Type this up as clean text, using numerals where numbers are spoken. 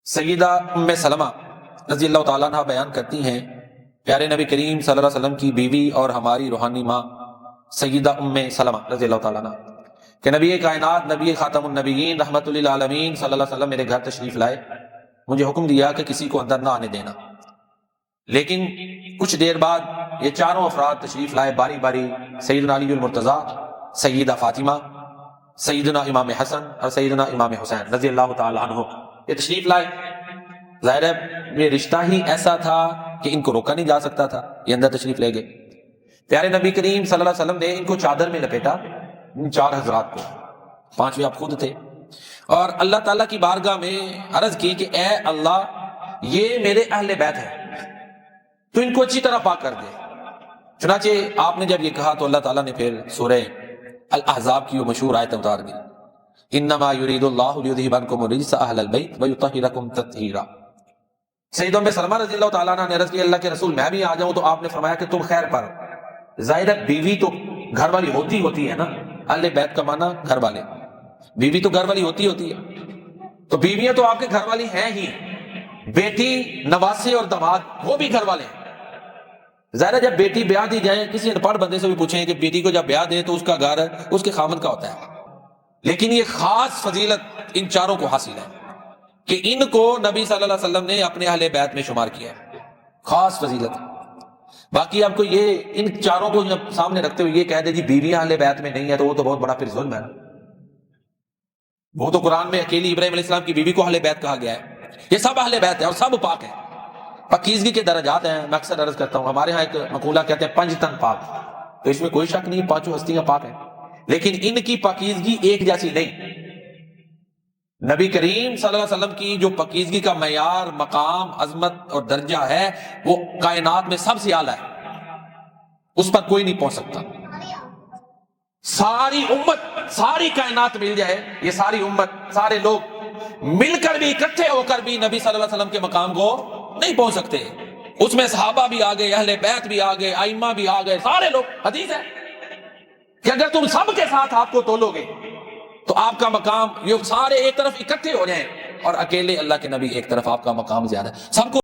سیدہ ام سلمہ رضی اللہ تعالیٰ عنہ بیان کرتی ہیں پیارے نبی کریم صلی اللہ علیہ وسلم کی بیوی اور ہماری روحانی ماں سیدہ ام سلمہ رضی اللہ تعالیٰ عنہ کہ نبی کائنات نبی خاتم النبیین رحمت للعالمین صلی اللہ علیہ وسلم میرے گھر تشریف لائے، مجھے حکم دیا کہ کسی کو اندر نہ آنے دینا، لیکن کچھ دیر بعد یہ چاروں افراد تشریف لائے باری باری، سیدنا علی المرتضیٰ، سیدہ فاطمہ، سیدنا امام حسن اور سیدنا امام حسین رضی اللہ تعالیٰ عنہ یہ تشریف لائے۔ ظاہر ہے یہ رشتہ ہی ایسا تھا کہ ان کو روکا نہیں جا سکتا تھا، یہ اندر تشریف لے گئے۔ پیارے نبی کریم صلی اللہ علیہ وسلم نے ان کو چادر میں لپیٹا، ان چار حضرات کو، پانچویں آپ خود تھے، اور اللہ تعالیٰ کی بارگاہ میں عرض کی کہ اے اللہ یہ میرے اہل بیت ہیں، تو ان کو اچھی طرح پاک کر دے۔ چنانچہ آپ نے جب یہ کہا تو اللہ تعالیٰ نے پھر سورہ الاحزاب کی وہ مشہور آیت اتار دی، انما یرید اللہ لیذھب عنکم الرجس اہل البیت ویطہرکم تطہیرا۔ سیدہ ام سلمہ رضی اللہ تعالیٰ عنہ نے عرض کی اللہ کے رسول میں بھی آ جاؤں، تو آپ نے فرمایا کہ تم خیر پر، ظاہر ہے بیوی تو گھر والی ہوتی ہے نا، اہل بیت کا معنی گھر والے، بیوی تو گھر والی ہوتی ہے، تو بیویاں تو آپ کے گھر والی ہیں ہی، بیٹی نواسے اور داماد وہ بھی گھر والے ہیں۔ ظاہر ہے جب بیٹی بیاہ دی جائے، کسی ان پڑھ بندے سے بھی پوچھیں کہ بیٹی کو جب بیاہ دے تو اس کا گھر اس کے خامد کا ہوتا ہے، لیکن یہ خاص فضیلت ان چاروں کو حاصل ہے کہ ان کو نبی صلی اللہ علیہ وسلم نے اپنے اہل بیت میں شمار کیا ہے، خاص فضیلت۔ باقی آپ کو یہ ان چاروں کو جب سامنے رکھتے ہوئے یہ کہہ دے جی بیویاں اہل بیت میں نہیں ہے، تو وہ تو بہت بڑا پھر ظلم ہے۔ وہ تو قرآن میں اکیلی ابراہیم علیہ السلام کی بیوی کو اہل بیت کہا گیا ہے، یہ سب اہل بیت ہے اور سب پاک ہیں۔ پاکیزگی کے درجات ہیں، میں اکثر عرض کرتا ہوں، ہمارے ہاں ایک مقولہ کہتے ہیں پنج تن پاک، تو اس میں کوئی شک نہیں پانچوں ہستیاں پاک ہیں، لیکن ان کی پاکیزگی ایک جیسی نہیں۔ نبی کریم صلی اللہ علیہ وسلم کی جو پاکیزگی کا معیار، مقام، عظمت اور درجہ ہے وہ کائنات میں سب سے اعلیٰ ہے، اس پر کوئی نہیں پہنچ سکتا۔ ساری امت، ساری کائنات مل جائے، یہ ساری امت، سارے لوگ مل کر بھی، اکٹھے ہو کر بھی نبی صلی اللہ علیہ وسلم کے مقام کو نہیں پہنچ سکتے۔ اس میں صحابہ بھی آ گئے، اہل بیت بھی آ گئے، ائمہ بھی آ گئے، سارے لوگ۔ حدیث ہے کہ اگر تم سب کے ساتھ آپ کو تولو گے تو آپ کا مقام، یہ سارے ایک طرف اکٹھے ہو جائیں اور اکیلے اللہ کے نبی ایک طرف، آپ کا مقام زیادہ ہے۔ سب کو